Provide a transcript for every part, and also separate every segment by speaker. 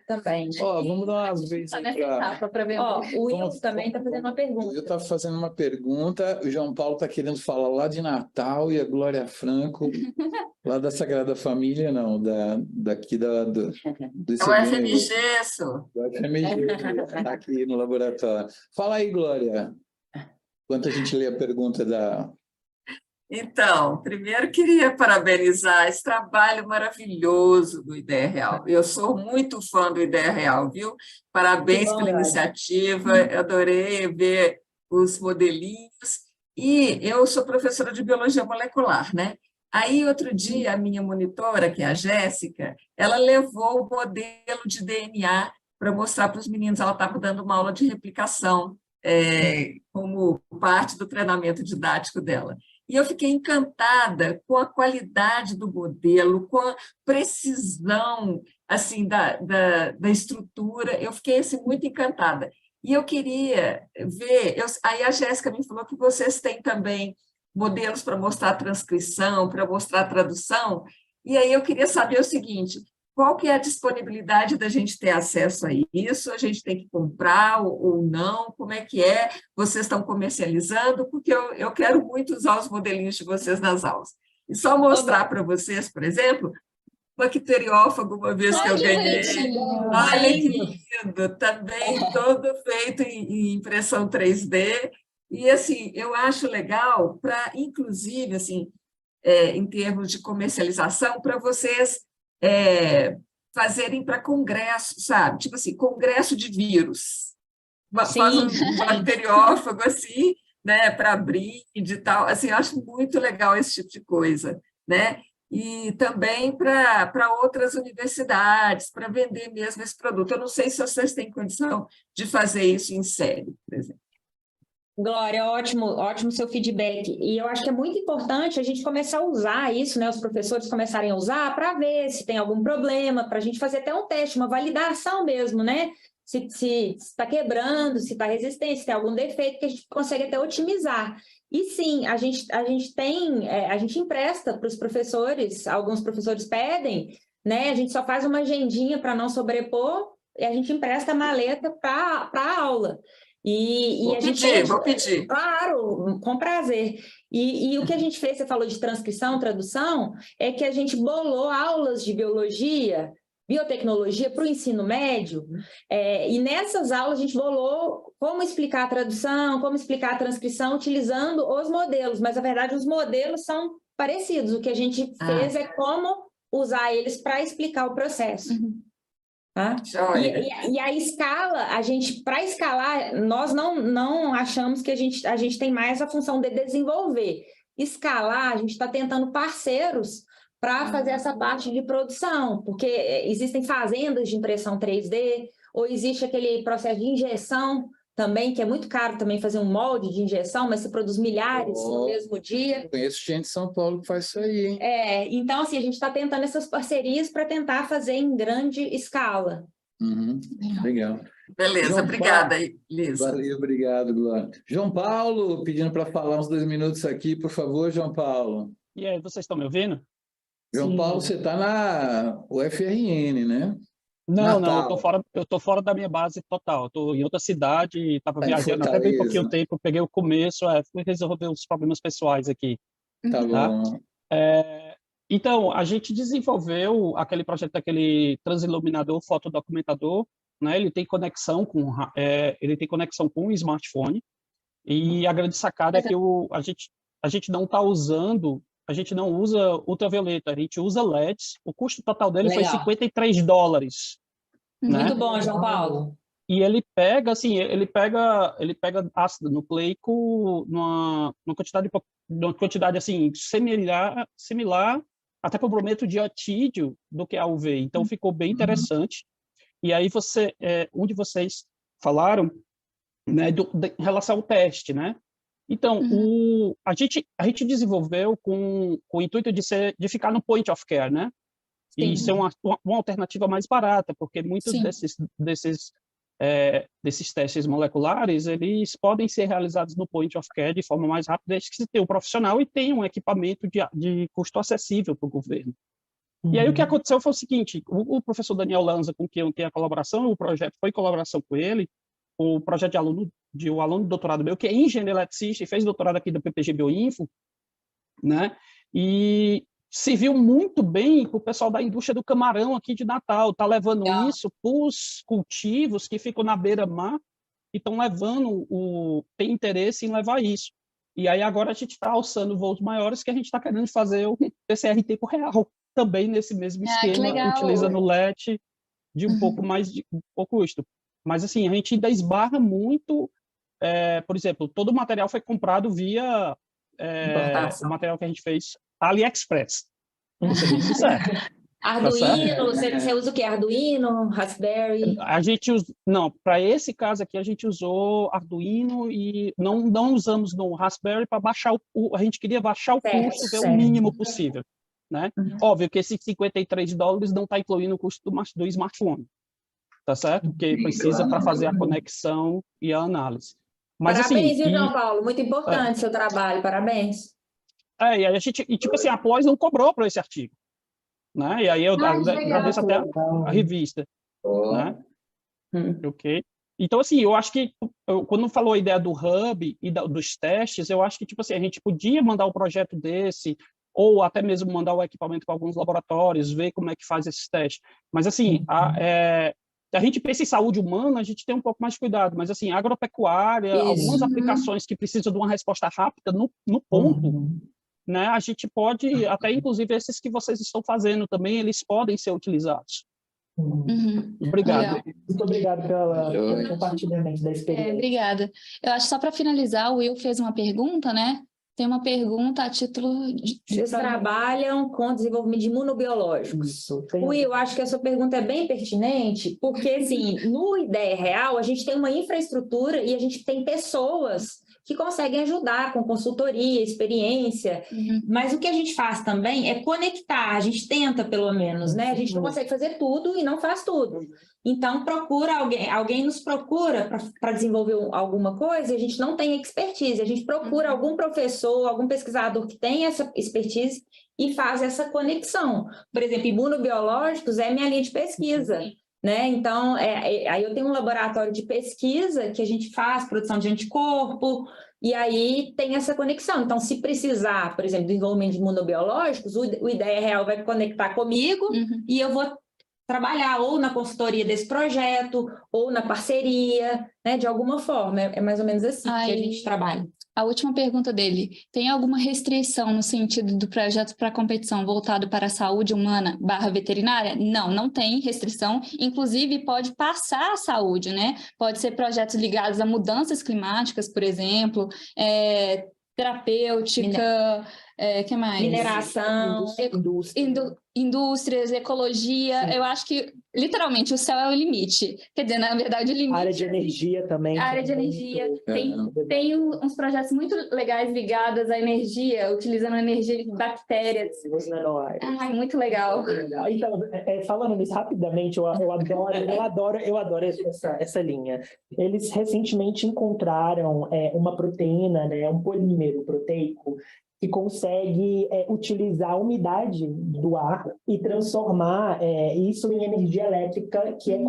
Speaker 1: também.
Speaker 2: Ó, vamos dar uma vez
Speaker 1: Tá
Speaker 2: aí
Speaker 1: nessa
Speaker 2: pra...
Speaker 1: etapa para ver. Ó, o Will também está fazendo uma
Speaker 2: Eu
Speaker 1: pergunta.
Speaker 2: estava fazendo uma pergunta, o João Paulo está querendo falar lá de Natal e a Glória Franco, lá da Sagrada Família, não, daqui do
Speaker 3: É o
Speaker 2: ICB,
Speaker 3: FMG, isso.
Speaker 2: do FMG, tá aqui no laboratório. Fala aí, Glória, enquanto a gente lê a pergunta da...
Speaker 3: Então, primeiro queria parabenizar esse trabalho maravilhoso do Ideia Real. Eu sou muito fã do Ideia Real, viu? Parabéns pela iniciativa, eu adorei ver os modelinhos. E eu sou professora de biologia molecular, né? Aí, outro dia, a minha monitora, que é a Jéssica, ela levou o modelo de DNA para mostrar para os meninos, ela estava dando uma aula de replicação, como parte do treinamento didático dela. E eu fiquei encantada com a qualidade do modelo, com a precisão assim, da estrutura. Eu fiquei assim, muito encantada. E eu queria ver... aí a Jéssica me falou que vocês têm também modelos para mostrar transcrição, para mostrar tradução. E aí eu queria saber o seguinte: qual que é a disponibilidade da gente ter acesso a isso? A gente tem que comprar ou não? Como é que é? Vocês estão comercializando? Porque eu quero muito usar os modelinhos de vocês nas aulas. E só mostrar para vocês, por exemplo, o bacteriófago, uma vez que eu ganhei. Olha que lindo! Também todo feito em impressão 3D. E, assim, eu acho legal para, inclusive, assim, em termos de comercialização, para vocês fazerem para congresso, sabe? Tipo assim, congresso de vírus. Faz um bacteriófago assim, né, para abrir e tal. Assim, eu acho muito legal esse tipo de coisa, né? E também para outras universidades, para vender mesmo esse produto. Eu não sei se vocês têm condição de fazer isso em série, por exemplo.
Speaker 1: Glória, ótimo, ótimo seu feedback. E eu acho que é muito importante a gente começar a usar isso, né? Os professores começarem a usar para ver se tem algum problema, para a gente fazer até um teste, uma validação mesmo, né? Se está quebrando, se está resistente, se tem algum defeito que a gente consegue até otimizar. E sim, a gente empresta para os professores, alguns professores pedem, né? A gente só faz uma agendinha para não sobrepor e a gente empresta a maleta para a aula.
Speaker 3: Vou pedir.
Speaker 1: Claro, com prazer. E o que a gente fez, você falou de transcrição, tradução, é que a gente bolou aulas de biologia, biotecnologia para o ensino médio, e nessas aulas a gente bolou como explicar a tradução, como explicar a transcrição, utilizando os modelos, mas, na verdade, os modelos são parecidos. O que a gente fez é como usar eles para explicar o processo. Tá? E a escala, para escalar, nós não achamos que a gente tem mais a função de desenvolver. Escalar, a gente está tentando parceiros para fazer essa parte de produção, porque existem fazendas de impressão 3D, ou existe aquele processo de injeção também, que é muito caro também fazer um molde de injeção, mas se produz milhares no mesmo dia.
Speaker 2: Conheço gente de São Paulo que faz isso aí, hein?
Speaker 1: Então, assim, a gente está tentando essas parcerias para tentar fazer em grande escala.
Speaker 2: Legal.
Speaker 3: Beleza,
Speaker 2: João
Speaker 3: obrigada,
Speaker 2: Paulo,
Speaker 3: Lisa.
Speaker 2: Valeu, obrigado, Glória. João Paulo, pedindo para falar uns 2 minutos aqui, por favor, João Paulo.
Speaker 4: E aí, vocês estão me ouvindo?
Speaker 2: João Paulo, você está na UFRN, né?
Speaker 4: Não,
Speaker 2: Natal.
Speaker 4: eu tô fora da minha base total. Estou em outra cidade, estava viajando até bem pouquinho tempo, peguei o começo, fui resolver os problemas pessoais aqui.
Speaker 2: Tá bom.
Speaker 4: Então, a gente desenvolveu aquele projeto daquele transiluminador fotodocumentador, né? Ele tem conexão com o smartphone, e a grande sacada é que a gente não está usando, a gente não usa ultravioleta, a gente usa LEDs. O custo total dele foi $53.
Speaker 1: Muito
Speaker 4: né?
Speaker 1: bom, João Paulo.
Speaker 4: E ele pega ácido nucleico numa quantidade assim similar até para o brometo de otídio do que a UV. Então ficou bem interessante. E aí um de vocês falaram, né, em relação ao teste, né? Então, a gente desenvolveu com o intuito de ficar no point of care, né? E ser uma alternativa mais barata, porque muitos desses testes moleculares, eles podem ser realizados no point of care de forma mais rápida, desde que se tenha um profissional e tenha um equipamento de custo acessível para o governo. E aí o que aconteceu foi o seguinte, o professor Daniel Lanza, com quem eu tenho a colaboração, o projeto foi colaboração com ele, o projeto de um aluno de doutorado meu, que é engenheiro eletricista e fez doutorado aqui da PPG Bioinfo, né? E serviu muito bem para o pessoal da indústria do camarão aqui de Natal, está levando isso para os cultivos que ficam na beira-mar e estão tem interesse em levar isso. E aí agora a gente está alçando voos maiores que a gente está querendo fazer o PCR em tempo real, também nesse mesmo esquema, utilizando o LET de um pouco mais de pouco custo. Mas assim, a gente ainda esbarra muito, por exemplo, todo o material foi comprado via o material que a gente fez AliExpress. Vou ser bem sincero.
Speaker 1: Arduino, você usa o quê? Arduino, Raspberry?
Speaker 4: A gente não, para esse caso aqui a gente usou Arduino e não usamos no Raspberry para baixar a gente queria baixar o custo, ver o mínimo possível, né? Óbvio que esses $53 não está incluindo o custo do smartphone, tá certo? Porque precisa para fazer a conexão e a análise. Mas
Speaker 1: Parabéns,
Speaker 4: assim,
Speaker 1: João Paulo, muito importante seu trabalho, parabéns.
Speaker 4: E a gente, tipo assim, a PLOS não cobrou para esse artigo, né? E aí eu agradeço até a revista, né? Ok. Então, assim, eu acho que quando falou a ideia do hub e dos testes, eu acho que, tipo assim, a gente podia mandar um projeto desse, ou até mesmo mandar o equipamento para alguns laboratórios, ver como é que faz esses testes. Mas, assim, a gente pensa em saúde humana, a gente tem um pouco mais de cuidado, mas, assim, agropecuária, algumas aplicações que precisam de uma resposta rápida no ponto, né? A gente pode, até inclusive esses que vocês estão fazendo também, eles podem ser utilizados. Obrigado.
Speaker 5: Legal.
Speaker 6: Muito obrigado pelo compartilhamento da experiência.
Speaker 5: Obrigada. Eu acho que só para finalizar, o Will fez uma pergunta, né? Tem uma pergunta a título de...
Speaker 1: Vocês trabalham com desenvolvimento de imunobiológicos.
Speaker 6: Isso.
Speaker 1: Will, eu acho que a sua pergunta é bem pertinente, porque, assim, no Ideia Real, a gente tem uma infraestrutura e a gente tem pessoas que conseguem ajudar com consultoria, experiência, mas o que a gente faz também é conectar, a gente tenta pelo menos, né? A gente não consegue fazer tudo e não faz tudo. Então, procura alguém nos procura para desenvolver alguma coisa e a gente não tem expertise, a gente procura algum professor, algum pesquisador que tem essa expertise e faz essa conexão. Por exemplo, imunobiológicos é minha linha de pesquisa. Né? Então, aí eu tenho um laboratório de pesquisa que a gente faz produção de anticorpo, e aí tem essa conexão. Então, se precisar, por exemplo, do desenvolvimento de imunobiológicos, o Ideia Real vai conectar comigo e eu vou trabalhar ou na consultoria desse projeto, ou na parceria, né? De alguma forma. É mais ou menos assim que a gente trabalha.
Speaker 5: A última pergunta dele, tem alguma restrição no sentido do projeto para competição voltado para a saúde humana / veterinária? Não, não tem restrição, inclusive pode passar a saúde, né? Pode ser projetos ligados a mudanças climáticas, por exemplo, terapêutica, que mais?
Speaker 1: Mineração,
Speaker 5: indústrias, ecologia. Sim. Eu acho que, literalmente, o céu é o limite. Quer dizer, na verdade, o limite...
Speaker 6: A área de energia também.
Speaker 5: A área de energia. Tem uns projetos muito legais ligados à energia, utilizando a energia de bactérias. Ai, muito legal.
Speaker 6: Então, falando nisso rapidamente, eu adoro essa linha. Eles recentemente encontraram uma proteína, né, um polímero proteico, que consegue utilizar a umidade do ar e transformar isso em energia elétrica que é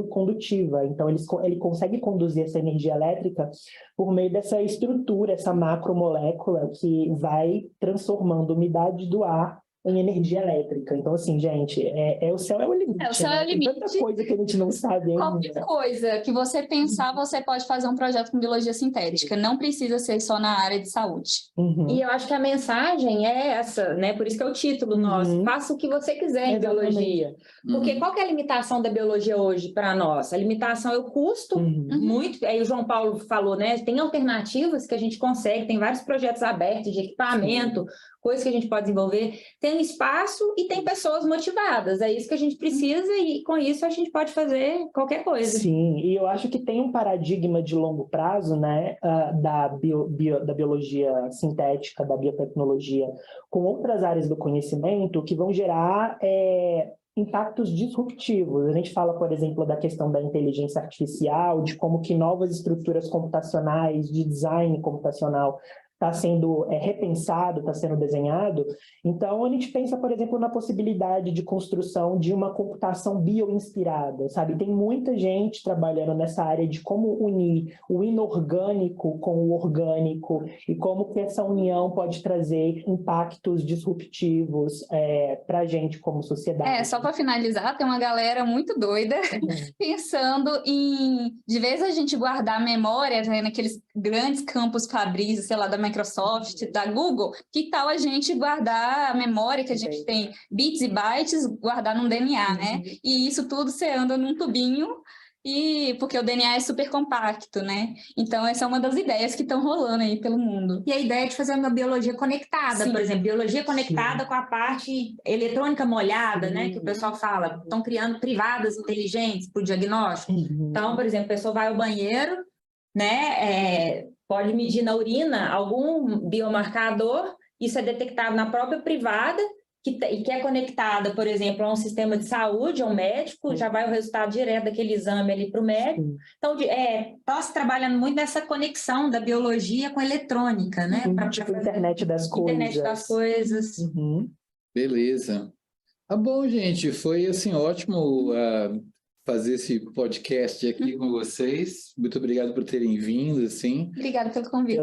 Speaker 6: condutiva. Então, ele consegue conduzir essa energia elétrica por meio dessa estrutura, essa macromolécula que vai transformando a umidade do ar em energia elétrica. Então, assim, gente, o céu é o limite.
Speaker 5: O céu é o limite.
Speaker 6: Tem tanta coisa que a gente não sabe ainda.
Speaker 5: Qualquer coisa que você pensar, você pode fazer um projeto com biologia sintética. Não precisa ser só na área de saúde.
Speaker 1: E eu acho que a mensagem é essa, né? Por isso que é o título nosso. Faça o que você quiser em biologia. Porque qual que é a limitação da biologia hoje para nós? A limitação é o custo, muito. Aí o João Paulo falou, né? Tem alternativas que a gente consegue, tem vários projetos abertos de equipamento, coisas que a gente pode desenvolver. Tem espaço e tem pessoas motivadas. É isso que a gente precisa e com isso a gente pode fazer qualquer coisa.
Speaker 6: Sim, e eu acho que tem um paradigma de longo prazo, né, da biologia sintética, da biotecnologia, com outras áreas do conhecimento que vão gerar impactos disruptivos. A gente fala, por exemplo, da questão da inteligência artificial, de como que novas estruturas computacionais, de design computacional está sendo repensado, está sendo desenhado. Então, a gente pensa, por exemplo, na possibilidade de construção de uma computação bioinspirada, sabe? Tem muita gente trabalhando nessa área de como unir o inorgânico com o orgânico e como que essa união pode trazer impactos disruptivos para a gente como sociedade.
Speaker 5: Só para finalizar, tem uma galera muito doida pensando em, de vez a gente guardar memória, né, naqueles grandes campos Fabris, sei lá, da Microsoft, da Google, que tal a gente guardar a memória que a gente tem, bits e bytes, guardar num DNA, né? E isso tudo você anda num tubinho, porque o DNA é super compacto, né? Então, essa é uma das ideias que estão rolando aí pelo mundo.
Speaker 1: E a ideia de fazer uma biologia conectada,
Speaker 5: Sim.
Speaker 1: por exemplo, biologia conectada com a parte eletrônica molhada, né? Que o pessoal fala, estão criando privadas inteligentes para o diagnóstico. Então, por exemplo, a pessoa vai ao banheiro, né? Pode medir na urina algum biomarcador, isso é detectado na própria privada, que é conectada, por exemplo, a um sistema de saúde, a um médico, já vai o resultado direto daquele exame ali para o médico. Então, está se trabalhando muito nessa conexão da biologia com a eletrônica, né?
Speaker 6: Tipo internet das coisas.
Speaker 1: Internet das coisas.
Speaker 2: Beleza. Tá bom, gente. Foi, assim, ótimo fazer esse podcast aqui com vocês. Muito obrigado por terem vindo, assim.
Speaker 5: Obrigada pelo convite.